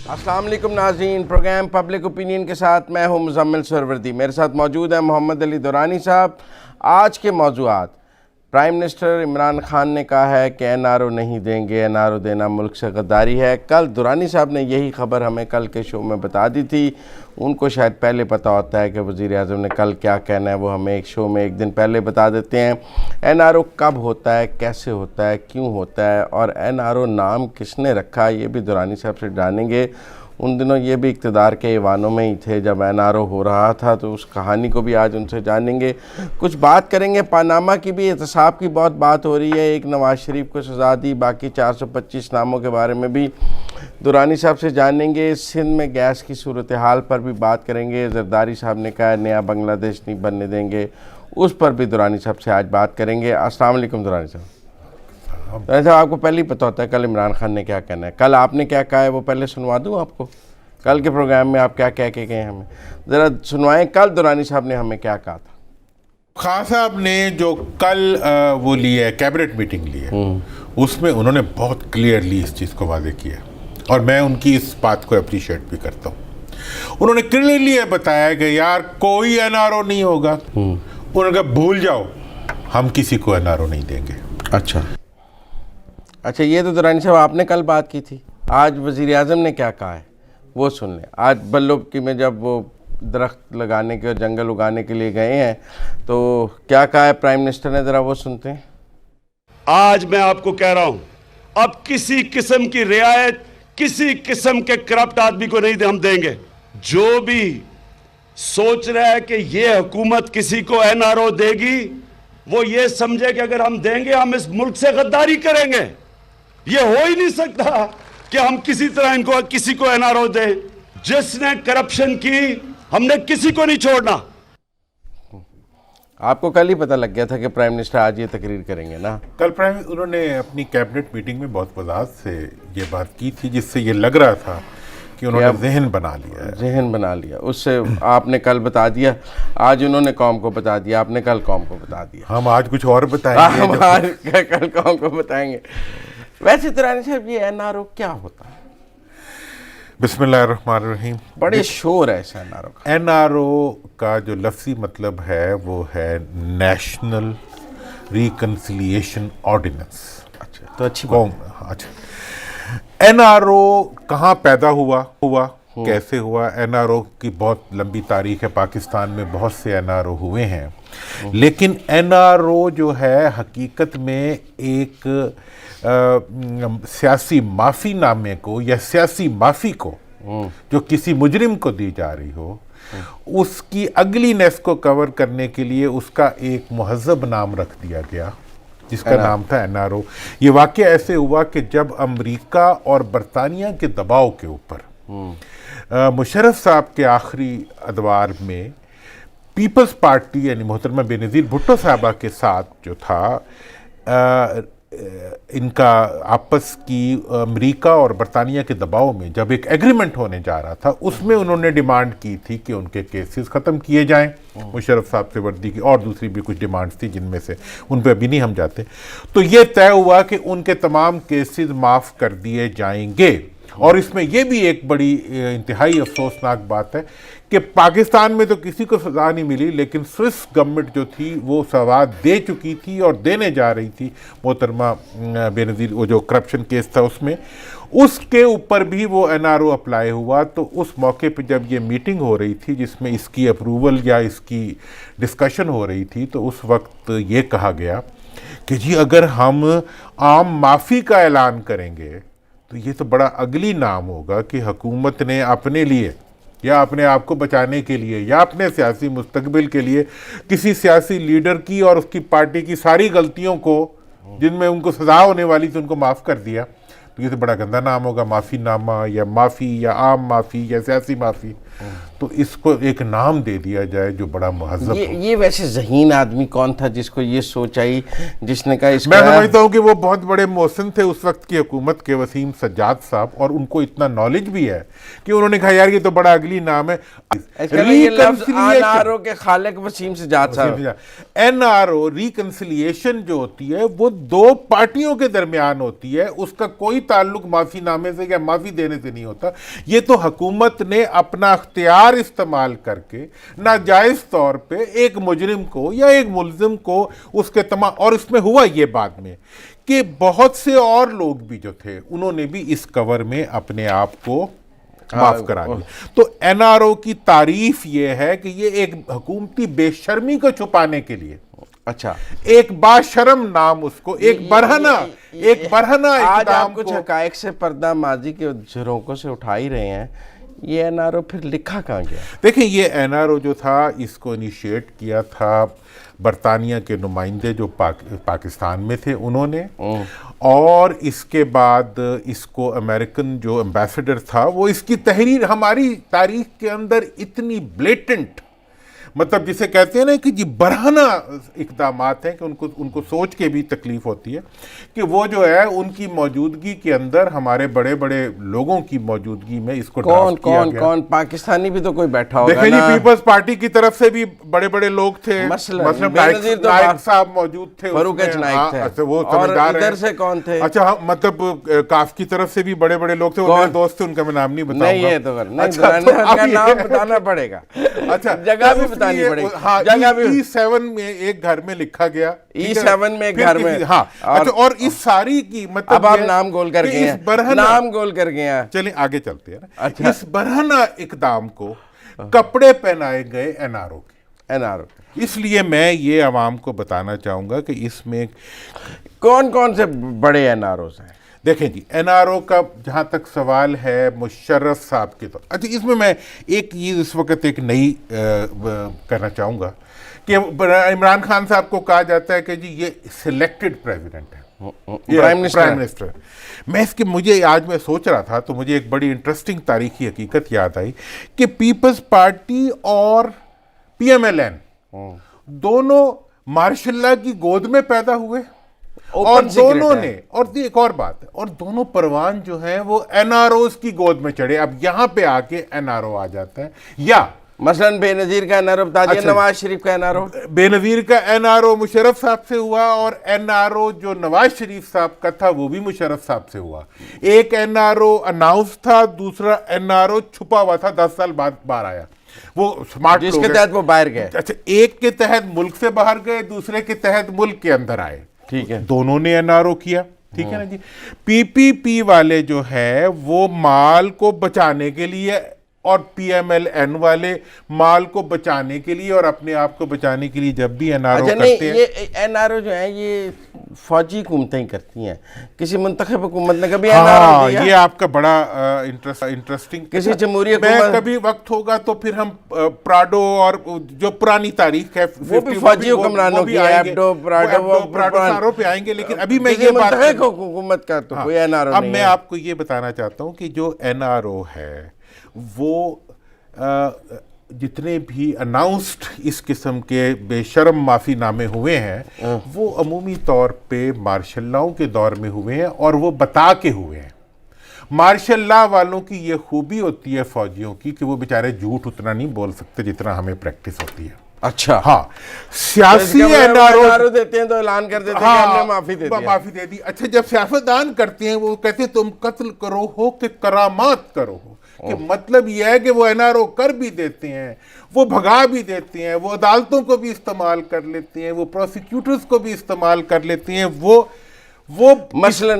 السلام علیکم ناظرین، پروگرام پبلک اوپینین کے ساتھ میں ہوں مزمل سروردی۔ میرے ساتھ موجود ہیں محمد علی دورانی صاحب۔ آج کے موضوعات: پرائم منسٹر عمران خان نے کہا ہے کہ این آر او نہیں دیں گے، این آر او دینا ملک سے غداری ہے۔ کل دورانی صاحب نے یہی خبر ہمیں کل کے شو میں بتا دی تھی۔ ان کو شاید پہلے پتہ ہوتا ہے کہ وزیر اعظم نے کل کیا کہنا ہے، وہ ہمیں ایک شو میں ایک دن پہلے بتا دیتے ہیں۔ این آر او کب ہوتا ہے، کیسے ہوتا ہے، کیوں ہوتا ہے، اور این آر او نام کس نے رکھا، یہ بھی دورانی صاحب سے جانیں گے۔ ان دنوں یہ بھی اقتدار کے ایوانوں میں ہی تھے جب این آر او ہو رہا تھا، تو اس کہانی کو بھی آج ان سے جانیں گے۔ کچھ بات کریں گے پاناما کی بھی، احتساب کی بہت بات ہو رہی ہے، ایک نواز شریف کو سزا دی، باقی 425 ناموں کے بارے میں بھی دورانی صاحب سے جانیں گے۔ سندھ میں گیس کی صورتحال پر بھی بات کریں گے۔ زرداری صاحب نے کہا ہے نیا بنگلہ دیش نہیں بننے دیں گے، اس پر بھی دورانی صاحب سے آج بات کریں گے۔ السلام علیکم دورانی صاحب۔ دورانی صاحب، آپ کو پہلے ہی پتہ ہوتا ہے کل عمران خان نے کیا کہنا ہے۔ کل آپ نے کیا کہا ہے وہ پہلے سنوا دوں آپ کو؟ کل کے پروگرام میں آپ کیا کہہ کے گئے ہمیں، ذرا سنوائیں کل دورانی صاحب نے ہمیں کیا کہا تھا۔ خان صاحب نے جو کل وہ لی ہے کیبنٹ میٹنگ لی ہے، اس میں انہوں نے بہت کلیئرلی اس چیز کو واضح کیا، اور میں ان کی اس بات کو اپریشیٹ بھی کرتا ہوں۔ انہوں نے کلیئرلی یہ بتایا کہ یار کوئی این آر او نہیں ہوگا۔ انہوں نے کہا بھول جاؤ، ہم کسی کو این آر او نہیں دیں گے۔ اچھا، یہ تو دورانی صاحب آپ نے کل بات کی تھی۔ آج وزیر اعظم نے کیا کہا ہے وہ سن لیں۔ آج بلو کی میں جب وہ درخت لگانے کے اور جنگل اگانے کے لیے گئے ہیں تو کیا کہا ہے پرائم منسٹر نے، ذرا وہ سنتے ہیں۔ آج میں آپ کو کہہ رہا ہوں، اب کسی قسم کی رعایت کسی قسم کے کرپٹ آدمی کو نہیں ہم دیں گے۔ جو بھی سوچ رہا ہے کہ یہ حکومت کسی کو این آر او دے گی، وہ یہ سمجھے کہ اگر ہم دیں گے ہم اس ملک سے غداری کریں گے۔ یہ ہو ہی نہیں سکتا کہ ہم کسی طرح ان کو کسی کو این آر او دیں۔ جس نے کرپشن کی ہم نے کسی کو نہیں چھوڑنا۔ آپ کو کل ہی پتہ لگ گیا تھا کہ پرائم منسٹر آج یہ تقریر کریں گے نا؟ کل انہوں نے اپنی کیبنٹ میٹنگ میں بہت وضاحت سے یہ بات کی تھی، جس سے یہ لگ رہا تھا کہ انہوں نے ذہن بنا لیا ہے۔ ذہن بنا لیا، اس سے آپ نے کل بتا دیا، آج انہوں نے قوم کو بتا دیا، آپ نے کل قوم کو بتا دیا۔ ہم آج کچھ اور بتائیں گے، ہم آج کل قوم کو بتائیں گے۔ ویسے دورانی صاحب یہ این آر او کیا ہوتا ہے؟ بسم اللہ الرحمن الرحیم۔ بڑے شور ہے اس این آر او کا۔ این آر او کا جو لفظی مطلب ہے وہ ہے نیشنل ریکنسیلیشن آرڈیننس۔ اچھا، تو اچھی قوم۔ اچھا، این آر او کہاں پیدا ہوا کیسے ہوا؟ این آر او کی بہت لمبی تاریخ ہے، پاکستان میں بہت سے این آر او ہوئے ہیں، لیکن این آر او جو ہے حقیقت میں ایک سیاسی معافی نامے کو یا سیاسی معافی کو جو کسی مجرم کو دی جا رہی ہو، اس کی اگلی نیس کو کور کرنے کے لیے اس کا ایک مہذب نام رکھ دیا گیا، جس کا نام تھا این آر او۔ یہ واقعہ ایسے ہوا کہ جب امریکہ اور برطانیہ کے دباؤ کے اوپر مشرف صاحب کے آخری ادوار میں پیپلز پارٹی یعنی محترمہ بے نظیر بھٹو صاحبہ کے ساتھ جو تھا ان کا آپس کی امریکہ اور برطانیہ کے دباؤ میں جب ایک ایگریمنٹ ہونے جا رہا تھا، اس میں انہوں نے ڈیمانڈ کی تھی کہ ان کے کیسز ختم کیے جائیں، مشرف صاحب سے وردی کی، اور دوسری بھی کچھ ڈیمانڈز تھی جن میں سے ان پہ ابھی نہیں ہم جاتے۔ تو یہ طے ہوا کہ ان کے تمام کیسز معاف کر دیے جائیں گے، اور اس میں یہ بھی ایک بڑی انتہائی افسوسناک بات ہے کہ پاکستان میں تو کسی کو سزا نہیں ملی، لیکن سوئس گورنمنٹ جو تھی وہ سزا دے چکی تھی اور دینے جا رہی تھی محترمہ بے نظیر، وہ جو کرپشن کیس تھا اس میں، اس کے اوپر بھی وہ این آر او اپلائی ہوا۔ تو اس موقع پہ جب یہ میٹنگ ہو رہی تھی جس میں اس کی اپروول یا اس کی ڈسکشن ہو رہی تھی، تو اس وقت یہ کہا گیا کہ جی اگر ہم عام معافی کا اعلان کریں گے تو یہ تو بڑا اگلی نام ہوگا کہ حکومت نے اپنے لیے یا اپنے آپ کو بچانے کے لیے یا اپنے سیاسی مستقبل کے لیے کسی سیاسی لیڈر کی اور اس کی پارٹی کی ساری غلطیوں کو جن میں ان کو سزا ہونے والی تھی ان کو معاف کر دیا۔ تو یہ تو بڑا گندا نام ہوگا، معافی نامہ یا معافی یا عام معافی یا سیاسی معافی۔ تو اس کو ایک نام دے دیا جائے جو بڑا مہذب ہو۔ یہ ویسے ذہین آدمی کون تھا جس کو یہ سوچ آئی، جس نے کہا اس میں سمجھتا ہوں کہ وہ بہت بڑے محسن تھے اس وقت کی حکومت کے، وسیم سجاد صاحب، اور ان کو اتنا نالج بھی ہے کہ انہوں نے کہا یار یہ تو بڑا اگلی نام ہے۔ یہ لفظ NRO کے خالق وسیم سجاد صاحب۔ NRO ریکنسیلیشن جو ہوتی ہے وہ دو پارٹیوں کے درمیان ہوتی ہے، اس کا کوئی تعلق معافی نامے سے یا معافی دینے سے نہیں ہوتا۔ یہ تو حکومت نے اپنا اختیار استعمال کر کے ناجائز طور پہ ایک مجرم کو یا ایک ملزم کو اس کے تمام، اور اس میں ہوا یہ بعد میں کہ بہت سے اور لوگ بھی جو تھے انہوں نے بھی اس کور میں اپنے آپ کو معاف کرا دیا۔ تو NRO کی تعریف یہ ہے کہ یہ ایک حکومتی بے شرمی کو چھپانے کے لیے، اچھا، ایک باشرم نام، اس کو ایک برہنہ آج اقدام آپ کچھ کو۔ حقائق سے پردہ ماضی کے جھروکوں سے اٹھا ہی رہے ہیں، یہ NRO پھر لکھا کہاں گیا؟ دیکھیں یہ NRO جو تھا اس کو انیشیٹ کیا تھا برطانیہ کے نمائندے جو پاکستان میں تھے انہوں نے، اور اس کے بعد اس کو امریکن جو ایمبیسڈر تھا وہ اس کی تحریر ہماری تاریخ کے اندر اتنی بلیٹنٹ، مطلب جسے کہتے ہیں نا کہ جی برہنہ اقدامات ہیں کہ ان کو سوچ کے بھی تکلیف ہوتی ہے کہ وہ جو ہے ان کی موجودگی کے اندر، ہمارے بڑے بڑے لوگوں کی موجودگی میں اس کو ڈرافٹ کیا گیا۔ کون پاکستانی بھی تو کوئی بیٹھا ہوگا دیکھیں جی پیپلز پارٹی کی طرف سے بھی بڑے بڑے لوگ تھے، مثلا نائک صاحب موجود تھے، فاروق نائک تھے، اچھا وہ اور سمجھدار ادھر سے کون تھے؟ اچھا مطلب کاف کی طرف سے بھی بڑے بڑے لوگ تھے، وہ میرے دوست تھے، ان کا میں نام نہیں بتاؤں گا۔ نہیں، یہ تو نام بتانا پڑے گا، اچھا جگہ بھی بتانی پڑے گی۔ ہاں E7 میں ایک گھر میں لکھا گیا، E7 میں ایک گھر میں، ہاں اچھا، اور اس ساری کی مطلب اب آپ نام گول کر گئے ہیں، نام گول کر گئے ہیں، چلیں آگے چلتے ہیں نا۔ اس برہنہ اقدام کو کپڑے پہنائے گئے NRO کے، اس لیے میں یہ عوام کو بتانا چاہوں گا کہ اس میں کون کون سے بڑے NROs ہیں؟ دیکھیں جی NRO کا جہاں تک سوال ہے مشرف صاحب کے تو اچھا، اس میں ایک چیز اس وقت ایک نئی کرنا چاہوں گا کہ عمران خان صاحب کو کہا جاتا ہے کہ جی یہ سلیکٹڈ پریزیڈنٹ ہے، پرائم منسٹر۔ میں اس کے مجھے آج میں سوچ رہا تھا تو مجھے ایک بڑی انٹرسٹنگ تاریخی حقیقت یاد آئی کہ پیپلز پارٹی اور PMLN دونوں مارشل لاء کی گود میں پیدا ہوئے، اور دونوں نے، اور ایک اور بات ہے، اور دونوں پروان جو ہیں وہ NROs کی گود میں چڑھے۔ اب یہاں پہ آ کے NRO آ جاتا ہے، یا مثلا بے نظیر کا NRO بتا دیا، نواز شریف کا NRO، بے نظیر کا NRO مشرف صاحب سے ہوا، اور NRO جو نواز شریف صاحب کا تھا وہ بھی مشرف صاحب سے ہوا۔ ایک NRO اناؤنس تھا، دوسرا NRO چھپا ہوا تھا، 10 سال بعد باہر آیا، وہ سمارٹ جس کے تحت وہ باہر گئے۔ اچھا، ایک کے تحت ملک سے باہر گئے، دوسرے کے تحت ملک کے اندر آئے، ٹھیک ہے، دونوں نے NRO کیا، ٹھیک ہے نا جی۔ PPP والے جو ہے وہ مال کو بچانے کے لیے، اور PMLN والے مال کو بچانے کے لیے اور اپنے آپ کو بچانے کے لیے جب بھی NRO کرتے ہیں۔ یہ NRO جو ہیں یہ فوجی حکومتیں ہی کرتی ہیں، کسی منتخب حکومت نے کبھی NRO دیا؟ یہ آپ کا بڑا انٹرسٹنگ، کسی جمہوری میں حکومت، کبھی وقت ہوگا تو پھر ہم پراڈو اور جو پرانی تاریخ ہے وہ بھی فوجی حکمرانوں کی، ایبڈو پراڈو ساروں پہ آئیں گے، لیکن ابھی میں یہ بات منتخب حکومت کا تو کوئی NRO نہیں ہے۔ اب میں آپ کو یہ بتانا چاہتا ہوں کہ جو NRO ہے وہ جتنے بھی اناؤنسڈ اس قسم کے بے شرم معافی نامے ہوئے ہیں وہ عمومی طور پہ مارشل لاؤں کے دور میں ہوئے ہیں، اور وہ بتا کے ہوئے ہیں۔ مارشل لا والوں کی یہ خوبی ہوتی ہے فوجیوں کی کہ وہ بیچارے جھوٹ اتنا نہیں بول سکتے جتنا ہمیں پریکٹس ہوتی ہے۔ اچھا، ہاں، سیاسی NRO دیتے ہیں تو اعلان کر دیتے ہیں کہ ہم نے معافی دے دی۔ اچھا، جب سیاستدان کرتے ہیں وہ کہتے ہیں تم قتل کرو ہو کہ کرامات کرو ہو، کہ مطلب یہ ہے کہ وہ NRO کر بھی دیتے ہیں، وہ بھگا بھی دیتے ہیں، وہ عدالتوں کو بھی استعمال کر لیتے ہیں، وہ پروسیکیوٹرز کو بھی استعمال کر لیتے ہیں، وہ مثلا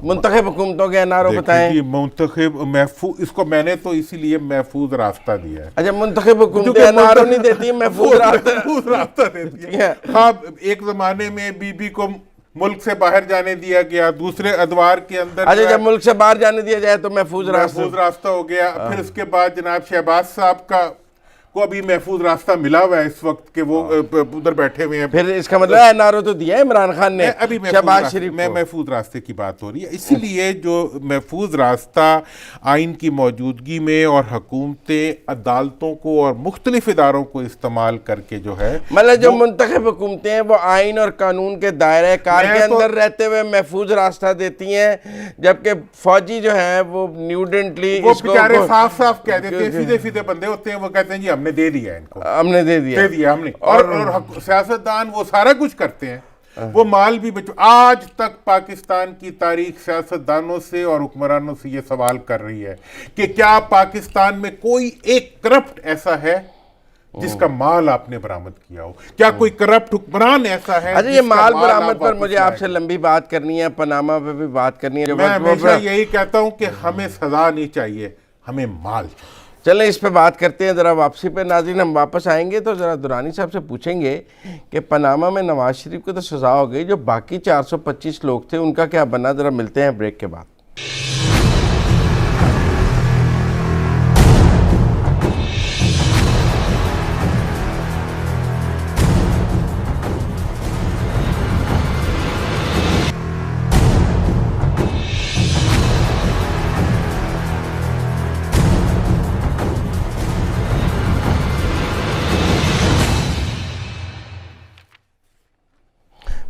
منتخب حکومتوں کے NRO بتائیں۔ منتخب محفوظ، اس کو میں نے تو اسی لیے محفوظ راستہ دیا ہے۔ اچھا، منتخب حکومتیں NRO نہیں دیتی، محفوظ راستہ دیتی ہے۔ ہاں، ایک زمانے میں بی بی کو ملک سے باہر جانے دیا گیا، دوسرے ادوار کے اندر اچھا جب ملک سے باہر جانے دیا جائے تو محفوظ راستہ ہو گیا۔ پھر اس کے بعد جناب شہباز صاحب کا کو ابھی محفوظ راستہ ملا ہوا ہے اس وقت کہ وہ ادھر بیٹھے ہوئے ہیں. پھر اس کا مطلب این آر او تو دیا ہے عمران خان نے ابھی شہباز شریف میں محفوظ راستے کی بات ہو رہی ہے. اسی لیے جو محفوظ راستہ آئین کی موجودگی میں اور حکومتیں عدالتوں کو اور مختلف اداروں کو استعمال کر کے جو ہے مطلب جو منتخب حکومتیں ہیں وہ آئین اور قانون کے دائرہ کار کے اندر رہتے ہوئے محفوظ راستہ دیتی ہیں، جبکہ فوجی جو ہیں وہ نیوڈنٹلی وہ بیچارے صاف صاف کہہ دیتے ہیں، سیدھے سیدھے بندے ہوتے ہیں، وہ کہتے ہیں جی ہم نے دے دیا ان کو، ہم نے دے دیا ہم نے. اور سیاستدان وہ سارا کچھ کرتے ہیں، وہ مال بھی آج تک پاکستان کی تاریخ سیاستدانوں سے اور حکمرانوں سے یہ سوال کر رہی ہے کہ کیا پاکستان میں کوئی ایک کرپٹ ایسا ہے جس کا مال آپ نے برآمد کیا ہو؟ کیا کوئی کرپٹ حکمران ایسا ہے؟ اچھا، یہ مال برآمد پر مجھے آپ سے لمبی بات کرنی ہے، پاناما پہ بھی بات کرنی ہے. میں ہمیشہ یہی کہتا ہوں کہ ہمیں سزا نہیں چاہیے، ہمیں مال چاہیے. چلیں اس پہ بات کرتے ہیں ذرا واپسی پہ. ناظرین ہم واپس آئیں گے تو ذرا درانی صاحب سے پوچھیں گے کہ پاناما میں نواز شریف کو تو سزا ہو گئی، جو باقی 425 لوگ تھے ان کا کیا بنا؟ ذرا ملتے ہیں بریک کے بعد.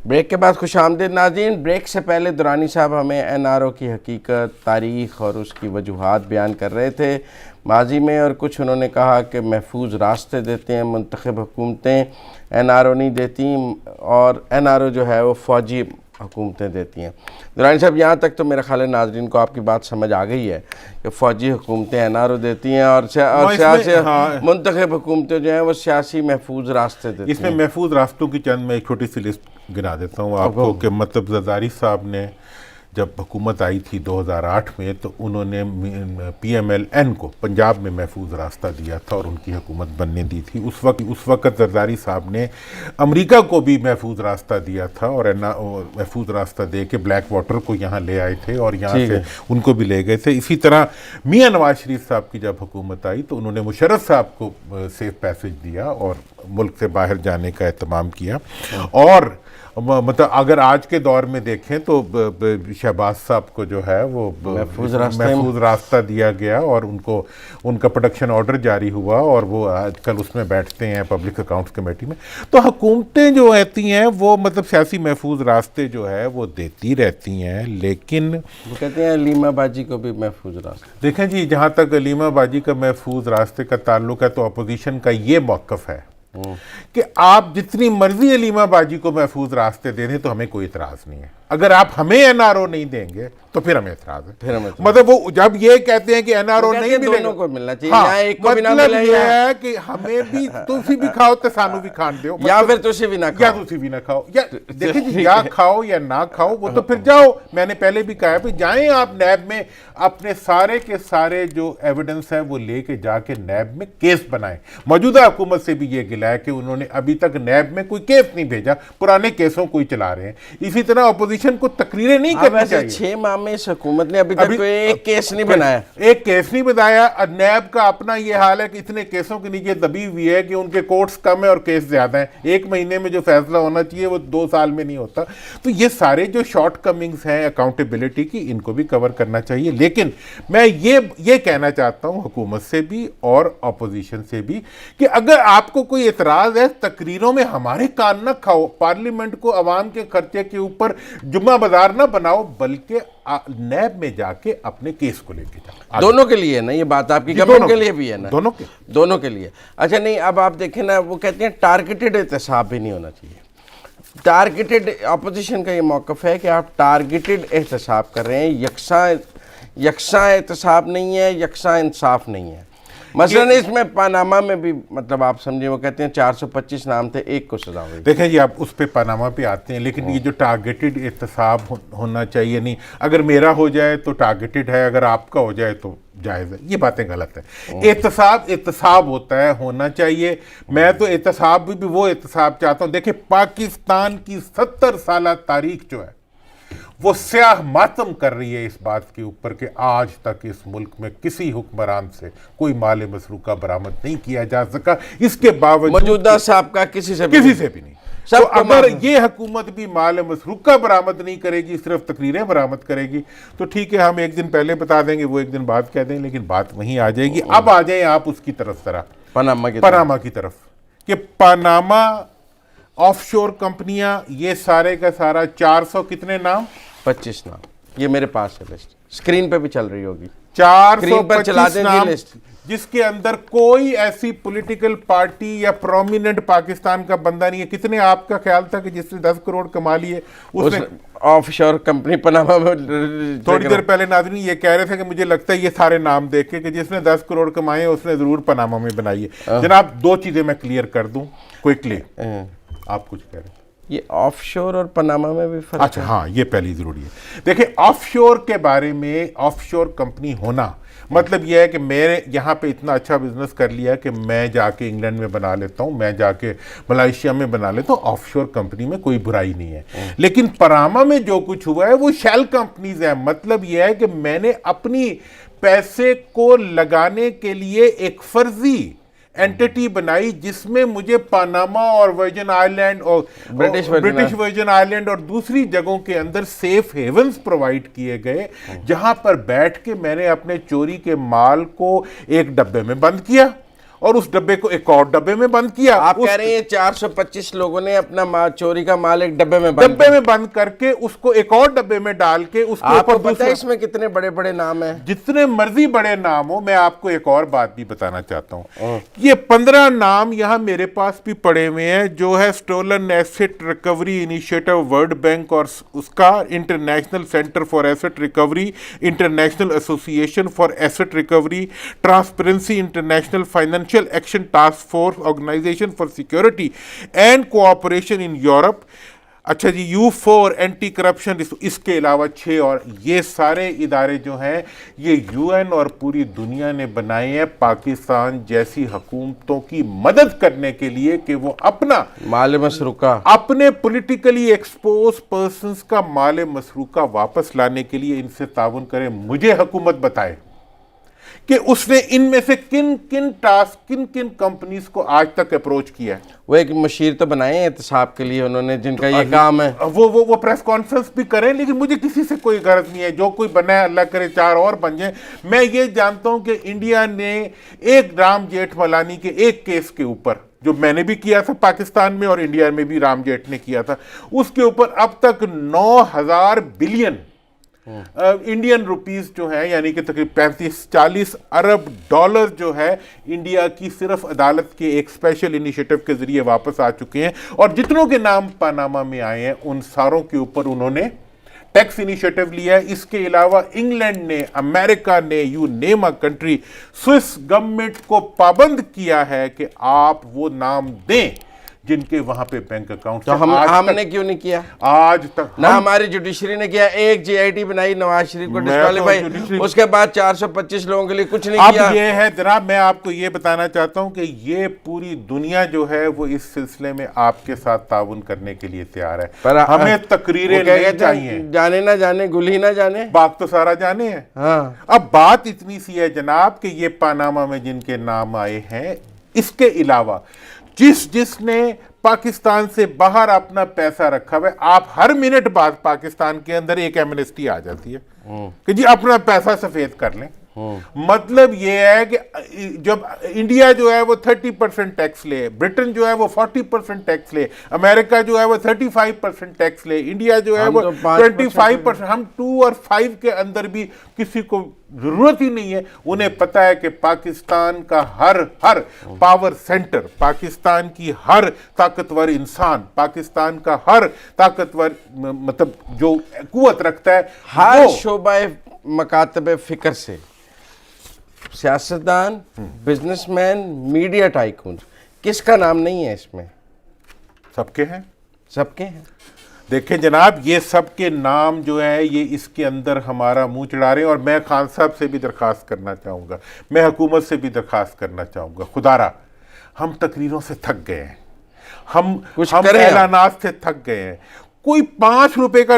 بریک کے بعد خوش آمدید ناظرین. بریک سے پہلے درانی صاحب ہمیں این آر او کی حقیقت، تاریخ اور اس کی وجوہات بیان کر رہے تھے ماضی میں، اور کچھ انہوں نے کہا کہ محفوظ راستے دیتے ہیں منتخب حکومتیں، این آر او نہیں دیتی، اور این آر او جو ہے وہ فوجی حکومتیں دیتی ہیں. درانی صاحب یہاں تک تو میرا خیال ہے ناظرین کو آپ کی بات سمجھ آ گئی ہے کہ فوجی حکومتیں این آر او دیتی ہیں اور سیاسی منتخب حکومتیں جو ہیں وہ سیاسی محفوظ راستے دیتی ہیں. اس میں محفوظ راستوں کی چند میں ایک چھوٹی سی لسٹ گنا دیتا ہوں آپ کو کہ مطلب زرداری صاحب نے جب حکومت آئی تھی 2008 میں تو انہوں نے پی ایم ایل این کو پنجاب میں محفوظ راستہ دیا تھا اور ان کی حکومت بننے دی تھی. اس وقت زرداری صاحب نے امریکہ کو بھی محفوظ راستہ دیا تھا اور محفوظ راستہ دے کے بلیک واٹر کو یہاں لے آئے تھے اور یہاں سے ان کو بھی لے گئے تھے. اسی طرح میاں نواز شریف صاحب کی جب حکومت آئی تو انہوں نے مشرف صاحب کو سیف پیسج دیا اور ملک سے باہر جانے کا اہتمام کیا. اور مطلب اگر آج کے دور میں دیکھیں تو شہباز صاحب کو جو ہے وہ محفوظ راستہ دیا گیا اور ان کا پروٹیکشن آرڈر جاری ہوا اور وہ آج کل اس میں بیٹھتے ہیں پبلک اکاؤنٹس کمیٹی میں. تو حکومتیں جو رہتی ہیں وہ مطلب سیاسی محفوظ راستے جو ہے وہ دیتی رہتی ہیں، لیکن وہ کہتے ہیں علیمہ باجی کو بھی محفوظ راستے. دیکھیں جی، جہاں تک علیمہ باجی کا محفوظ راستے کا تعلق ہے تو اپوزیشن کا یہ موقف ہے کہ آپ جتنی مرضی علیمہ باجی کو محفوظ راستے دے دیں تو ہمیں کوئی اعتراض نہیں ہے. اگر آپ ہمیں این آر او نہیں دیں گے تو پھر ہمیں اعتراض ہے. مطلب وہ جب یہ کہتے ہیں کہ این آر او نہیں ملے، دونوں کو ملنا چاہیے، مطلب یہ ہے کہ ہمیں بھی تسی بھی کھاؤ تو سانو بھی کھان دیو، یا پھر تسی بھی نہ کھاؤ، یا تسی بھی نہ کھاؤ. یا دیکھیں جی، یا کھاؤ یا نہ کھاؤ، وہ تو پھر جاؤ. میں نے پہلے بھی کہا ہے جائیں آپ نیب میں اپنے سارے کے سارے جو ایویڈنس ہے وہ لے کے جا کے نیب میں کیس بنائیں. موجودہ حکومت سے بھی یہ گلہ ہے کہ انہوں نے ابھی تک نیب میں کوئی کیس نہیں بھیجا، پرانے کیسوں کو ہی چلا رہے ہیں. اسی طرح اپوزیشن کو تقریریں نہیں کرنی چاہیے. 6 ماہ میں اس حکومت نے ابھی تک کوئی ایک کیس نہیں بنایا، ایک کیس نہیں بنایا. نیب کا اپنا یہ حال ہے کہ اتنے کیسوں کے نیچے دبی ہوئی ہے کہ ان کے کورٹس کم ہیں اور کیس زیادہ ہیں. 1 مہینے میں جو فیصلہ ہونا چاہیے وہ 2 سال میں نہیں ہوتا. تو یہ سارے جو شارٹ کمنگز ہیں اکاؤنٹیبلٹی کی، ان کو بھی کور کرنا چاہیے. لیکن میں یہ کہنا چاہتا ہوں حکومت سے بھی اور اپوزیشن سے بھی کہ اگر آپ کو کوئی اعتراض ہے، تقریروں میں ہمارے کان نہ کھاؤ. پارلیمنٹ کو عوام کے خرچے کے اوپر جمعہ بازار نہ بناؤ، بلکہ نیب میں جا کے اپنے کیس کو لے کے جاؤ. دونوں کے لیے نا یہ بات، آپ کی گورنمنٹ کے لیے بھی ہے نا، دونوں کے لیے. اچھا نہیں، اب آپ دیکھیں نا، وہ کہتے ہیں ٹارگیٹڈ احتساب بھی نہیں ہونا چاہیے. ٹارگیٹڈ اپوزیشن کا یہ موقف ہے کہ آپ ٹارگیٹڈ احتساب کر رہے ہیں، یکساں احتساب نہیں ہے، یکساں انصاف نہیں ہے. مثلا اس میں پاناما میں بھی مطلب آپ سمجھیں، وہ کہتے ہیں 425 نام تھے، ایک کو سزا ہوئی. دیکھیں جی، آپ اس پہ پاناما پہ آتے ہیں، لیکن یہ جو ٹارگیٹڈ احتساب ہونا چاہیے نہیں. اگر میرا ہو جائے تو ٹارگیٹڈ ہے، اگر آپ کا ہو جائے تو جائز ہے. یہ باتیں غلط ہیں. احتساب ہوتا ہے، ہونا چاہیے. میں تو احتساب بھی وہ احتساب چاہتا ہوں. دیکھیں پاکستان کی 70 سالہ تاریخ جو ہے وہ سیاہ ماتم کر رہی ہے اس بات کے اوپر کہ آج تک اس ملک میں کسی حکمران سے کوئی مال مسروقہ برآمد نہیں کیا جا سکا، اس کے باوجود موجودہ صاحب کا کسی سے بھی نہیں۔ تو اگر یہ حکومت بھی مال مسروقہ برآمد نہیں کرے گی، صرف تقریریں برآمد کرے گی، تو ٹھیک ہے، ہم ایک دن پہلے بتا دیں گے، وہ ایک دن بعد کہہ دیں، لیکن بات وہیں آ جائے گی۔ اب آ جائیں آپ اس کی طرف ذرا، پاناما کی طرف، کہ پاناما آف شور کمپنیاں، یہ سارے کا سارا 400 کتنے نام؟ 25 نام، یہ میرے پاس ہے لسٹ، اسکرین پہ بھی چل رہی ہوگی، 425 نام، جس کے اندر کوئی ایسی پولیٹیکل پارٹی یا پرومیننٹ پاکستان کا بندہ نہیں ہے۔ کتنے آپ کا خیال تھا کہ جس نے 10 کروڑ کما لیے اس نے آف شور کمپنی پاناما میں؟ تھوڑی دیر پہلے ناظرین یہ کہہ رہے تھے کہ مجھے لگتا ہے یہ سارے نام دیکھ کے کہ جس نے 10 کروڑ کمائے اس نے ضرور پاناما میں بنائی ہے۔ جناب دو چیزیں میں کلیئر کر دوں کوئکلی، آپ کچھ کہہ رہے ہیں؟ یہ آف شور اور پاناما میں بھی فرق؟ اچھا ہاں، یہ پہلی ضروری ہے۔ دیکھیں آف شور کے بارے میں، آف شور کمپنی ہونا مطلب یہ ہے کہ میں نے یہاں پہ اتنا اچھا بزنس کر لیا کہ میں جا کے انگلینڈ میں بنا لیتا ہوں، میں جا کے ملائیشیا میں بنا لیتا ہوں، آف شور کمپنی میں کوئی برائی نہیں ہے۔ لیکن پاناما میں جو کچھ ہوا ہے وہ شیل کمپنیز ہیں، مطلب یہ ہے کہ میں نے اپنی پیسے کو لگانے کے لیے ایک فرضی اینٹیٹی بنائی جس میں مجھے پاناما اور ورجن آئی لینڈ اور برٹش ورجن آئی لینڈ اور دوسری جگہوں کے اندر سیف ہیونز پرووائڈ کیے گئے، جہاں پر بیٹھ کے میں نے اپنے چوری کے مال کو ایک ڈبے میں بند کیا اور اس ڈبے کو ایک اور ڈبے میں بند کیا۔ آپ کہہ رہے ہیں 425 لوگوں نے اپنا چوری کا مال ایک ڈبے میں بند کر کے اس کو ایک اور ڈبے میں ڈال کے اس کے اوپر پتہ ہے اس میں کتنے بڑے بڑے نام ہیں؟ جتنے مرضی بڑے نام ہو۔ میں آپ کو ایک اور بات بھی بتانا چاہتا ہوں، یہ 15 نام یہاں میرے پاس بھی پڑے ہوئے ہیں، جو ہے stolen asset recovery initiative World Bank اور اس کا international centre for asset recovery, international association for asset recovery, transparency international financial action task force, organisation for security and cooperation in Europe, اچھا جی U4 اینٹی کرپشن، اس کے علاوہ 6 اور، یہ سارے ادارے جو ہیں یہ UN اور پوری دنیا نے بنائے ہیں پاکستان جیسی حکومتوں کی مدد کرنے کے لیے کہ وہ اپنا مال مسروقہ، اپنے پولیٹیکلی ایکسپوز پرسنز کا مال مسروقہ واپس لانے کے لیے ان سے تعاون کریں۔ مجھے حکومت بتائے کہ اس نے ان میں سے کن کن کمپنیز کو آج تک اپروچ کیا ہے۔ وہ ایک مشیر تو بنائے ہیں احتساب کے لیے انہوں نے، جن کا یہ کام ہے، وہ پریس کانفرنس بھی کریں، لیکن مجھے کسی سے کوئی غرض نہیں ہے، جو کوئی بنا ہے اللہ کرے 4 اور بن جائیں۔ میں یہ جانتا ہوں کہ انڈیا نے ایک رام جیٹھ ملانی کے ایک کیس کے اوپر، جو میں نے بھی کیا تھا پاکستان میں اور انڈیا میں بھی رام جیٹھ نے کیا تھا، اس کے اوپر اب تک 9000 بلین انڈین روپیز جو ہیں، یعنی کہ تقریباً 35-40 ارب ڈالر جو ہے انڈیا کی صرف عدالت کے ایک اسپیشل انیشیٹو کے ذریعے واپس آ چکے ہیں، اور جتنوں کے نام پاناما میں آئے ہیں ان ساروں کے اوپر انہوں نے ٹیکس انیشیٹو لیا ہے۔ اس کے علاوہ انگلینڈ نے، امریکہ نے، you name a country, Swiss government کو پابند کیا ہے کہ آپ وہ نام دیں جن کے وہاں پہ بینک اکاؤنٹ۔ تو ہم نے کیوں نہیں کیا؟ آج تک نہ ہماری جوڈیشری نے کیا، ایک GIT بنائی نواز شریف کو ڈسکوالیفائی، اس کے بعد 425 لوگوں کے لیے کچھ نہیں کیا۔ اب یہ ہے جناب، میں آپ کو یہ بتانا چاہتا ہوں کہ یہ پوری دنیا جو ہے وہ اس سلسلے میں آپ کے ساتھ تعاون کرنے کے لیے تیار ہے۔ ہمیں تقریریں نہیں چاہیے، جانے نہ جانے گل ہی نہ جانے، باغ تو سارا جانے ہیں۔ اب بات اتنی سی ہے جناب کہ یہ پاناما میں جن کے نام آئے ہیں، اس کے علاوہ جس نے پاکستان سے باہر اپنا پیسہ رکھا ہوا ہے، آپ ہر منٹ بعد پاکستان کے اندر ایک ایمنسٹی آ جاتی ہے کہ جی اپنا پیسہ سفید کر لیں۔ مطلب یہ ہے کہ جب انڈیا جو ہے وہ 30% ٹیکس لے، برٹن جو ہے وہ 40% ٹیکس لے، امریکہ جو ہے وہ 35% ٹیکس لے، انڈیا جو ہے وہ 25%، ہم 2 اور 5 کے اندر بھی کسی کو ضرورت ہی نہیں ہے۔ انہیں پتہ ہے کہ پاکستان کا ہر پاور سینٹر، پاکستان کی ہر طاقتور انسان، پاکستان کا ہر طاقتور مطلب جو قوت رکھتا ہے، ہر شعبہ مکاتب فکر سے، سیاستدان، بزنس مین، میڈیا ٹائکون، کس کا نام نہیں ہے اس میں؟ سب کے ہیں، سب کے ہیں۔ دیکھیں جناب، یہ سب کے نام جو ہیں یہ اس کے اندر ہمارا منہ چڑھا رہے ہیں، اور میں خان صاحب سے بھی درخواست کرنا چاہوں گا، میں حکومت سے بھی درخواست کرنا چاہوں گا، خدا را ہم تقریروں سے تھک گئے ہیں، ہم اعلانات سے تھک گئے ہیں۔ کوئی 5 روپے کا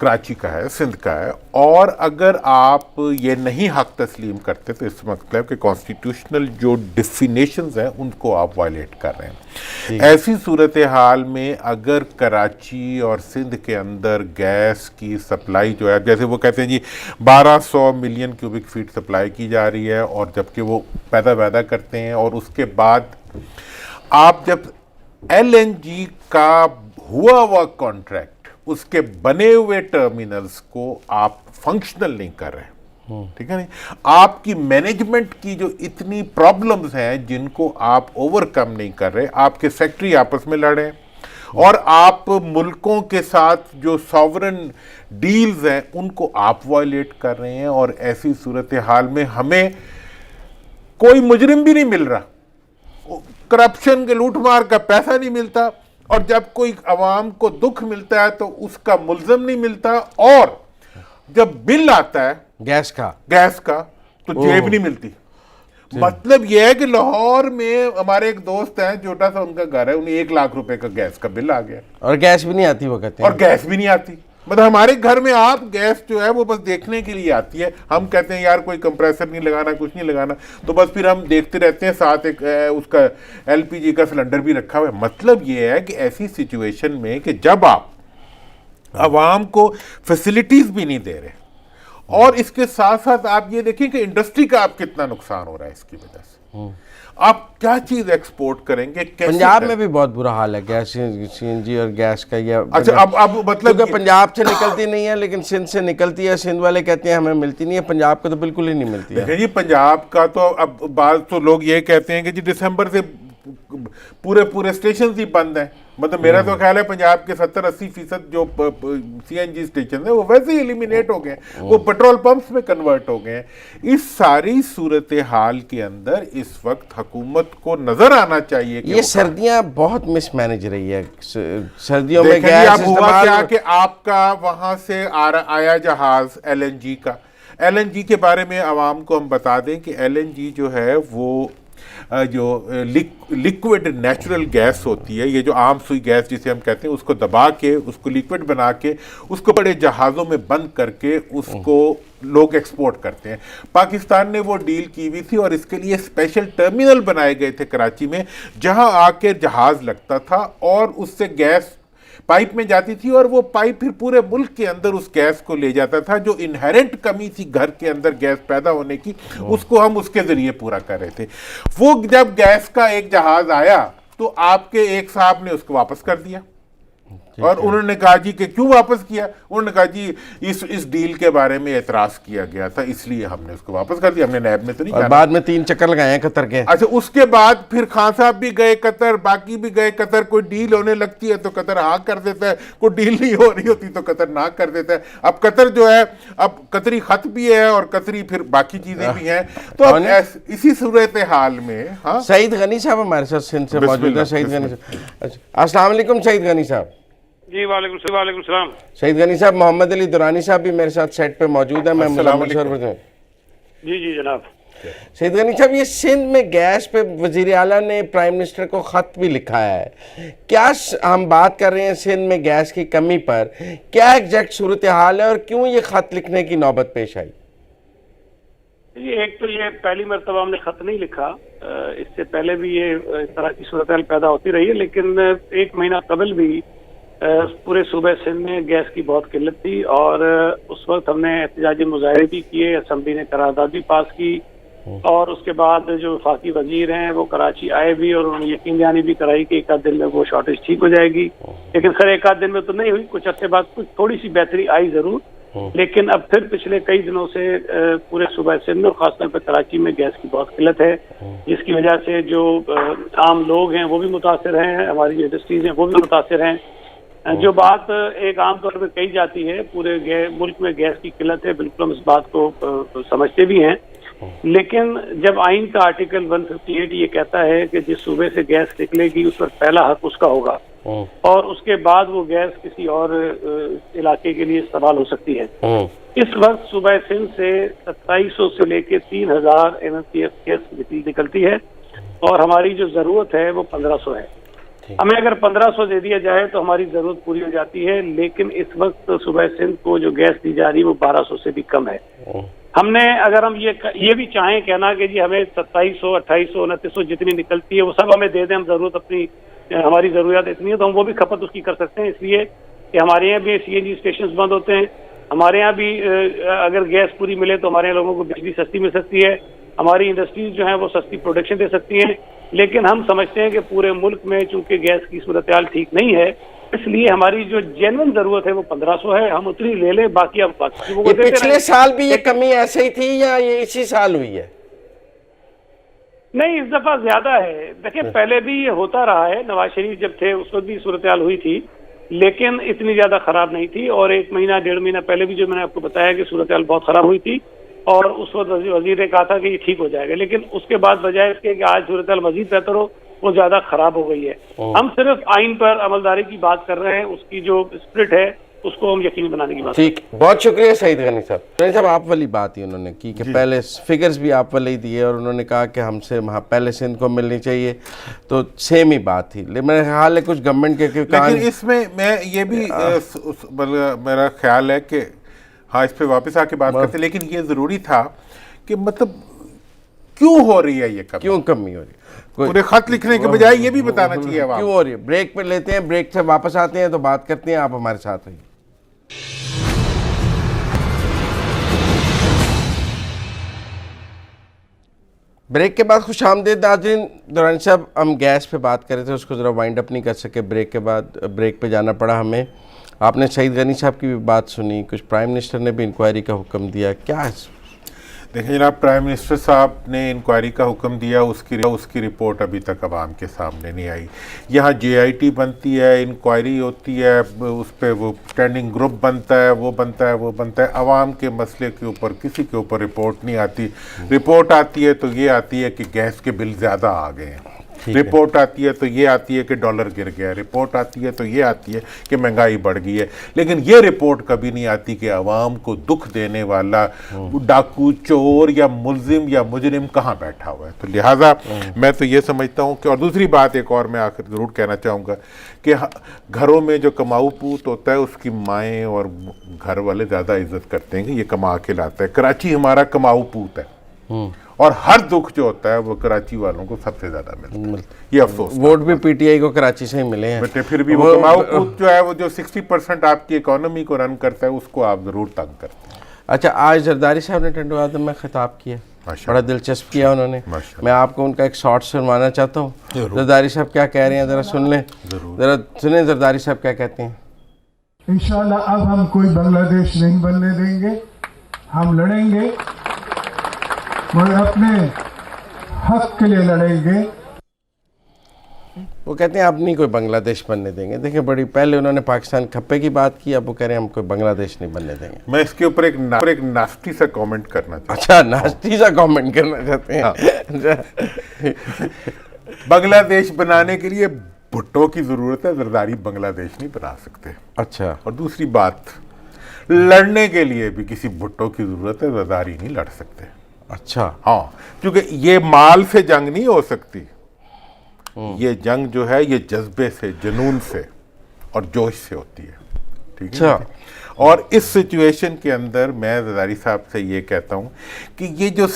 کراچی کا ہے، سندھ کا ہے، اور اگر آپ یہ نہیں حق تسلیم کرتے تو اس مطلب کہ کانسٹیٹیوشنل جو ڈیفینیشنز ہیں ان کو آپ وائلیٹ کر رہے ہیں۔ ایسی صورتحال میں اگر کراچی اور سندھ کے اندر گیس کی سپلائی جو ہے، جیسے وہ کہتے ہیں جی 1200 ملین کیوبک فیٹ سپلائی کی جا رہی ہے، اور جبکہ وہ پیدا کرتے ہیں، اور اس کے بعد آپ جب ایل این جی کا ہوا کانٹریکٹ، اس کے بنے ہوئے ٹرمینلز کو آپ فنکشنل نہیں کر رہے، ٹھیک ہے نہیں، آپ کی مینجمنٹ کی جو اتنی پرابلمز ہیں جن کو آپ اوور کم نہیں کر رہے، آپ کے سیکٹری آپس میں لڑے، اور آپ ملکوں کے ساتھ جو ساورن ڈیلز ہیں ان کو آپ وائلیٹ کر رہے ہیں، اور ایسی صورتحال میں ہمیں کوئی مجرم بھی نہیں مل رہا، کرپشن کے لوٹ مار کا پیسہ نہیں ملتا، اور جب کوئی عوام کو دکھ ملتا ہے تو اس کا ملزم نہیں ملتا، اور جب بل آتا ہے گیس کا تو جیب نہیں ملتی۔ مطلب یہ ہے کہ لاہور میں ہمارے ایک دوست ہیں، چھوٹا سا ان کا گھر ہے، انہیں 1 لاکھ روپے کا گیس کا بل آ گیا، اور گیس بھی نہیں آتی، وہ کہتے ہیں، اور گیس بھی نہیں آتی۔ مطلب ہمارے گھر میں آپ گیس جو ہے وہ بس دیکھنے کے لیے آتی ہے، ہم کہتے ہیں یار کوئی کمپریسر نہیں لگانا، کچھ نہیں لگانا، تو بس پھر ہم دیکھتے رہتے ہیں، ساتھ ایک اس کا ایل پی جی کا سلنڈر بھی رکھا ہوا ہے۔ مطلب یہ ہے کہ ایسی سچویشن میں کہ جب آپ عوام کو فیسلٹیز بھی نہیں دے رہے، اور اس کے ساتھ ساتھ آپ یہ دیکھیں کہ انڈسٹری کا آپ کتنا نقصان ہو رہا ہے اس کی وجہ سے، آپ کیا چیز ایکسپورٹ کریں گے؟ پنجاب میں بھی بہت برا حال ہے گیس سی این جی اور گیس کا، یہ اچھا اب مطلب کیونکہ پنجاب سے نکلتی نہیں ہے لیکن سندھ سے نکلتی ہے، سندھ والے کہتے ہیں ہمیں ملتی نہیں ہے، پنجاب کو تو بالکل ہی نہیں ملتی ہے۔ جی پنجاب کا تو اب بعض تو لوگ یہ کہتے ہیں کہ جی دسمبر سے پورے اسٹیشنز ہی بند ہیں، مطلب میرا تو خیال ہے پنجاب کے 70-80% جو سی این جی اسٹیشن ہیں وہ ویسے ہی ایلیمینیٹ ہو گئے ہیں، وہ پیٹرول پمپس میں کنورٹ ہو گئے ہیں۔ اس ساری صورتحال کے اندر اس وقت حکومت کو نظر آنا چاہیے کہ یہ سردیاں بہت مس مینج رہی ہے، سردیوں میں دیکھیں گیس اب ہوا کیا کہ آپ کا وہاں سے آیا جہاز ایل این جی کا، ایل این جی کے بارے میں عوام کو ہم بتا دیں کہ ایل این جی جو ہے وہ جو لیکوڈ نیچرل گیس ہوتی ہے، یہ جو عام سوئی گیس جسے ہم کہتے ہیں، اس کو دبا کے اس کو لیکوڈ بنا کے اس کو بڑے جہازوں میں بند کر کے اس کو لوگ ایکسپورٹ کرتے ہیں۔ پاکستان نے وہ ڈیل کی ہوئی تھی، اور اس کے لیے اسپیشل ٹرمینل بنائے گئے تھے کراچی میں، جہاں آ کے جہاز لگتا تھا اور اس سے گیس پائپ میں جاتی تھی، اور وہ پائپ پھر پورے ملک کے اندر اس گیس کو لے جاتا تھا۔ جو انہیرنٹ کمی تھی گھر کے اندر گیس پیدا ہونے کی، اس کو ہم اس کے ذریعے پورا کر رہے تھے۔ وہ جب گیس کا ایک جہاز آیا تو آپ کے ایک صاحب نے اس کو واپس کر دیا، اور انہوں نے کہا جی کہ کیوں واپس کیا؟ انہوں نے کہا جی اس ڈیل کے بارے میں اعتراض کیا گیا تھا، اس لیے ہم نے اس کو واپس کر دیا، ہم نے نیب میں تو نہیں اور جانا۔ بعد میں 3 چکر لگائے ہیں قطر کے۔ اچھا اس کے بعد پھر خان صاحب بھی گئے قطر، باقی بھی گئے قطر، کوئی ڈیل ہونے لگتی ہے تو قطر ہاں کر دیتا ہے، کوئی ڈیل نہیں ہو رہی ہوتی تو قطر نہ کر دیتا ہے۔ اب قطر جو ہے اب قطری خط بھی ہے اور قطری پھر باقی چیزیں بھی ہیں، تو اب اسی صورتحال میں ہاں سعید غنی صاحب ہمارے ساتھ سندھ سے موجود ہیں۔ سعید غنی صاحب، السلام علیکم سعید غنی صاحب۔ جی وعلیکم السلام۔ سعید غنی صاحب، محمد علی دورانی صاحب بھی میرے ساتھ سیٹ پہ موجود ہیں، میں مزمل سرور ہوں۔ جی جناب۔ سعید غنی صاحب، یہ سندھ میں گیس پہ وزیر اعلیٰ نے پرائم منسٹر کو خط بھی لکھا ہے، کیا ہم بات کر رہے ہیں سندھ میں گیس کی کمی پر؟ کیا ایگزیکٹ صورتحال ہے اور کیوں یہ خط لکھنے کی نوبت پیش آئی؟ جی ایک تو یہ پہلی مرتبہ ہم نے خط نہیں لکھا، اس سے پہلے بھی یہ اس طرح کی صورتحال پیدا ہوتی رہی ہے، لیکن 1 مہینہ قبل بھی پورے صوبہ سندھ میں گیس کی بہت قلت تھی، اور اس وقت ہم نے احتجاجی مظاہرے بھی کیے، اسمبلی نے قرارداد بھی پاس کی، اور اس کے بعد جو وفاقی وزیر ہیں وہ کراچی آئے بھی اور انہوں نے یقین دہانی بھی کرائی کہ 1 آدھ دن میں وہ شارٹیج ٹھیک ہو جائے گی، لیکن خیر 1 آدھ دن میں تو نہیں ہوئی، کچھ عرصے بعد کچھ تھوڑی سی بہتری آئی ضرور، لیکن اب پھر پچھلے کئی دنوں سے پورے صوبہ سندھ میں خاص طور پہ کراچی میں گیس کی بہت قلت ہے، جس کی وجہ سے جو عام لوگ ہیں وہ بھی متاثر ہیں، ہماری جو انڈسٹریز ہیں وہ بھی متاثر ہیں۔ جو بات ایک عام طور پہ کہی جاتی ہے پورے ملک میں گیس کی قلت ہے، بالکل ہم اس بات کو سمجھتے بھی ہیں، لیکن جب آئین کا آرٹیکل 158 یہ کہتا ہے کہ جس صوبے سے گیس نکلے گی اس پر پہلا حق اس کا ہوگا، اور اس کے بعد وہ گیس کسی اور علاقے کے لیے استعمال ہو سکتی ہے۔ اس وقت صوبہ سندھ سے 2700 سے لے کے 3000 MMTF گیس نکلتی ہے، اور ہماری جو ضرورت ہے وہ 1500 ہے۔ ہمیں اگر 1500 دے دیا جائے تو ہماری ضرورت پوری ہو جاتی ہے، لیکن اس وقت صوبہ سندھ کو جو گیس دی جا رہی ہے وہ 1200 سے بھی کم ہے۔ ہم نے اگر ہم یہ بھی چاہیں کہنا کہ جی ہمیں 2700 2800 2900 جتنی نکلتی ہے وہ سب ہمیں دے دیں، ہم ضرورت اپنی ہماری ضروریات اتنی ہے تو ہم وہ بھی کھپت اس کی کر سکتے ہیں، اس لیے کہ ہمارے یہاں بھی CNG اسٹیشنز بند ہوتے ہیں، ہمارے یہاں بھی اگر گیس پوری ملے تو ہمارے یہاں لوگوں کو بجلی سستی مل سکتی ہے، ہماری انڈسٹریز جو ہیں وہ سستی پروڈکشن دے سکتی ہیں، لیکن ہم سمجھتے ہیں کہ پورے ملک میں چونکہ گیس کی صورتحال ٹھیک نہیں ہے، اس لیے ہماری جو جینون ضرورت ہے وہ 1500 ہے، ہم اتنی لے لیں، باقی اب باقی یہ پچھلے سال بھی یہ کمی ایسے ہی تھی یا یہ اسی سال ہوئی ہے؟ نہیں، اس دفعہ زیادہ ہے۔ دیکھیں پہلے بھی یہ ہوتا رہا ہے، نواز شریف جب تھے اس وقت بھی صورتحال ہوئی تھی لیکن اتنی زیادہ خراب نہیں تھی، اور 1 مہینہ 1.5 مہینہ پہلے بھی جو میں نے آپ کو بتایا کہ صورتحال بہت خراب ہوئی تھی اور اس وقت وزیر نے کہا تھا کہ یہ ٹھیک ہو جائے گا، لیکن اس کے بعد بجائے اس کے کہ آج صورتحال مزید بہتر ہو وہ زیادہ خراب ہو گئی ہے۔ ہم صرف آئین پر عملداری کی بات کر رہے ہیں، اس کی جو اسپرٹ ہے اس کو ہم یقینی بنانے کی بات۔ ٹھیک، بہت شکریہ سعید غنی صاحب۔ غنی صاحب آپ والی بات ہی انہوں نے کی کہ پہلے فگرز بھی آپ والے ہی دیے اور انہوں نے کہا کہ ہم سے وہاں پہلے سندھ کو ملنی چاہیے، تو سیم ہی بات تھی، لیکن میرا خیال ہے کچھ گورنمنٹ کے لیکن اس میں یہ بھی میرا خیال ہے کہ ہاں اس پہ واپس آ کے بات کرتے، لیکن یہ ضروری تھا کہ مطلب کیوں ہو رہی ہے یہ کمی، کیوں کمی ہو رہی ہے، پورے خط لکھنے کے بجائے یہ بھی بتانا چاہیے عوام کیوں ہو رہی ہے۔ بریک پہ لیتے ہیں، بریک سے واپس آتے ہیں تو بات کرتے ہیں، آپ ہمارے ساتھ رہیے۔ بریک کے بعد خوش آمدید ناظرین۔ دورانی صاحب ہم گیس پہ بات کر رہے تھے، اس کو ذرا وائنڈ اپ نہیں کر سکے، بریک کے بعد بریک پہ جانا پڑا ہمیں۔ آپ نے سعید غنی صاحب کی بھی بات سنی، کچھ پرائم منسٹر نے بھی انکوائری کا حکم دیا، کیا ہے؟ دیکھیں جناب، پرائم منسٹر صاحب نے انکوائری کا حکم دیا، اس کی رپورٹ ابھی تک عوام کے سامنے نہیں آئی۔ یہاں JIT بنتی ہے، انکوائری ہوتی ہے، اس پہ وہ اسٹینڈنگ گروپ بنتا ہے، وہ بنتا ہے، عوام کے مسئلے کے اوپر کسی کے اوپر رپورٹ نہیں آتی۔ رپورٹ آتی ہے تو یہ آتی ہے کہ گیس کے بل زیادہ آ گئے ہیں، رپورٹ آتی ہے تو یہ آتی ہے کہ ڈالر گر گیا، رپورٹ آتی ہے تو یہ آتی ہے کہ مہنگائی بڑھ گئی ہے، لیکن یہ رپورٹ کبھی نہیں آتی کہ عوام کو دکھ دینے والا ڈاکو، چور یا ملزم یا مجرم کہاں بیٹھا ہوا ہے۔ تو لہٰذا میں تو یہ سمجھتا ہوں کہ، اور دوسری بات ایک اور میں آخر ضرور کہنا چاہوں گا کہ گھروں میں جو کماؤ پوت ہوتا ہے اس کی مائیں اور گھر والے زیادہ عزت کرتے ہیں کہ یہ کما کے لاتا ہے۔ کراچی ہمارا کماؤ پوت ہے اور ہر دکھ جو ہوتا ہے وہ کراچی والوں کو سب سے زیادہ ملتا ہے، یہ افسوس۔ ووٹ بھی PTI کو کراچی سے ہی ملے ہیں، بٹ پھر بھی وہ کماؤ پوت جو ہے وہ جو 60% آپ کی اکانومی کو رن کرتا ہے اس کو آپ ضرور تنگ کرتے ہیں۔ اچھا، آج زرداری صاحب نے ٹنڈو آدم میں خطاب کیا، بڑا دلچسپ کیا انہوں نے، میں آپ کو ان کا ایک شارٹ سنوانا چاہتا ہوں۔ زرداری صاحب کیا کہہ رہے ہیں ذرا سن لیں، ذرا سنیں زرداری صاحب کیا کہتے ہیں۔ انشاءاللہ اب ہم کوئی بنگلہ دیش نہیں بننے دیں گے، ہم لڑیں گے اور اپنے حق کے لیے لڑیں گے۔ وہ کہتے ہیں آپ نہیں کوئی بنگلہ دیش بننے دیں گے۔ دیکھیں بڑی پہلے انہوں نے پاکستان کھپے کی بات کی، اب وہ کہہ رہے ہیں ہم کوئی بنگلہ دیش نہیں بننے دیں گے۔ میں اس کے اوپر ایک ناسٹی سا کامنٹ کرنا چاہتا ہوں۔ اچھا، ناسٹی سا کامنٹ کرنا چاہتے ہیں۔ بنگلہ دیش بنانے کے لیے بھٹو کی ضرورت ہے، زرداری بنگلہ دیش نہیں بنا سکتے۔ اچھا، اور دوسری بات، لڑنے کے لیے بھی کسی بھٹو کی ضرورت ہے، زرداری نہیں لڑ سکتے۔ اچھا، ہاں، کیونکہ یہ مال سے جنگ نہیں ہو سکتی، یہ جنگ جو ہے یہ جذبے سے، جنون سے اور جوش سے ہوتی ہے، ٹھیک ہے؟ اور اس سچویشن کے اندر میں زرداری صاحب سے یہ کہتا ہوں کہ یہ جو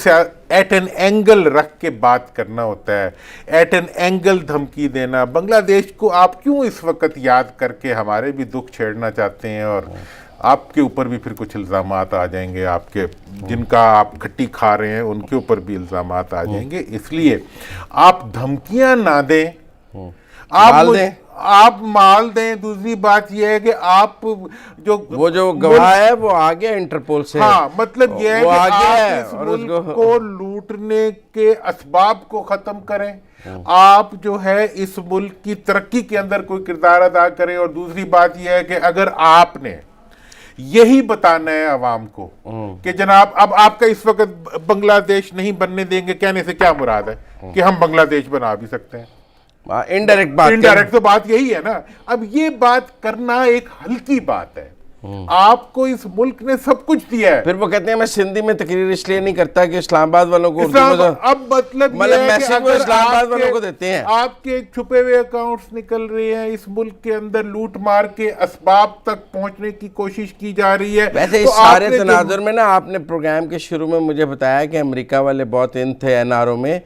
ایٹ این اینگل رکھ کے بات کرنا ہوتا ہے، ایٹ این اینگل دھمکی دینا، بنگلہ دیش کو آپ کیوں اس وقت یاد کر کے ہمارے بھی دکھ چھیڑنا چاہتے ہیں، اور آپ کے اوپر بھی پھر کچھ الزامات آ جائیں گے، آپ کے جن کا آپ کھٹی کھا رہے ہیں ان کے اوپر بھی الزامات آ جائیں گے، اس لیے آپ دھمکیاں نہ دیں، آپ مال دیں۔ دوسری بات یہ ہے کہ آپ وہ جو گواہ ہے وہ آگے انٹرپول سے، ہاں، مطلب یہ ہے کہ آپ اس ملک کو لوٹنے کے اسباب کو ختم کریں، آپ جو ہے اس ملک کی ترقی کے اندر کوئی کردار ادا کریں، اور دوسری بات یہ ہے کہ اگر آپ نے یہی بتانا ہے عوام کو کہ جناب اب آپ کا اس وقت بنگلہ دیش نہیں بننے دیں گے، کہنے سے کیا مراد ہے کہ ہم بنگلہ دیش بنا بھی سکتے ہیں، انڈائریکٹ تو بات یہی ہے نا۔ اب یہ بات کرنا ایک ہلکی بات ہے، آپ کو اس ملک نے سب کچھ دیا ہے. پھر وہ کہتے ہیں میں سندھی میں تقریر اس لیے نہیں کرتا کہ اسلام آباد والوں کو اب مطلب یہ ہے کہ اگر اسلام آباد والوں کو دیتے ہیں, آپ کے چھپے ہوئے اکاؤنٹس نکل رہے ہیں, اس ملک کے اندر لوٹ مار کے اسباب تک پہنچنے کی کوشش کی جا رہی ہے. ویسے اس سارے تناظر میں نا آپ نے پروگرام کے شروع میں مجھے بتایا کہ امریکہ والے بہت ان تھے این آر او میں.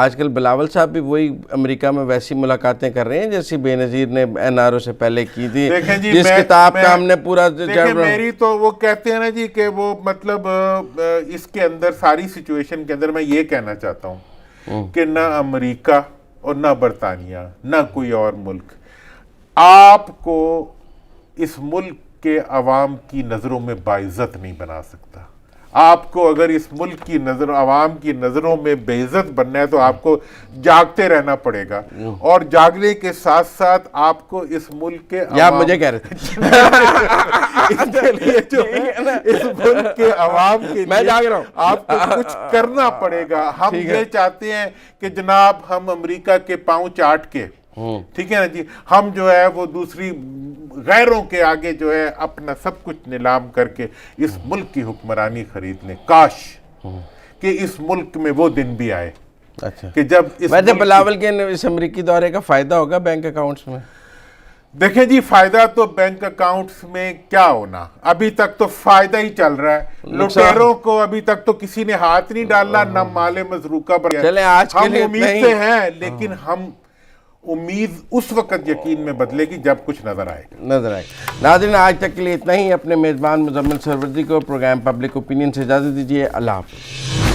آج کل بلاول صاحب بھی وہی امریکہ میں ویسی ملاقاتیں کر رہے ہیں جیسی بے نظیر نے این آر او سے پہلے کی تھی, جس کتاب کا ہم نے پورا میری تو وہ کہتے ہیں نا جی کہ وہ مطلب اس کے اندر ساری سچویشن کے اندر میں یہ کہنا چاہتا ہوں کہ نہ امریکہ اور نہ برطانیہ نہ کوئی اور ملک آپ کو اس ملک کے عوام کی نظروں میں باعزت نہیں بنا سکتا. آپ کو اگر اس ملک کی نظر عوام کی نظروں میں بے عزت بننا ہے تو آپ کو جاگتے رہنا پڑے گا, اور جاگنے کے ساتھ ساتھ آپ کو اس ملک کے آپ مجھے کہہ رہے تھے اس کے لیے جو ہے اس ملک کے عوام کے میں جاگ رہا ہوں, آپ کو کچھ کرنا پڑے گا. ہم یہ چاہتے ہیں کہ جناب ہم امریکہ کے پاؤں چاٹ کے, ٹھیک ہے نا جی, ہم جو ہے وہ دوسری غیروں کے آگے جو ہے اپنا سب کچھ نیلام کر کے اس ملک کی حکمرانی خرید لیں. کاش کہ اس ملک میں وہ دن بھی آئے کہ جب ویسے بلاول کے اس امریکی دورے کا فائدہ ہوگا بینک اکاؤنٹس میں. دیکھیں جی فائدہ تو بینک اکاؤنٹس میں کیا ہونا, ابھی تک تو فائدہ ہی چل رہا ہے. لٹیروں کو ابھی تک تو کسی نے ہاتھ نہیں ڈالا, نہ مال مزروکہ بڑھیا. چلیں آج کے لیے ہم امید سے ہیں, لیکن ہم امید اس وقت یقین میں بدلے گی جب کچھ نظر آئے گا. ناظرین آج تک کے لیے اتنا ہی. اپنے میزبان مزمل سروردی کو پروگرام پبلک اوپینین سے اجازت دیجیے. اللہ حافظ.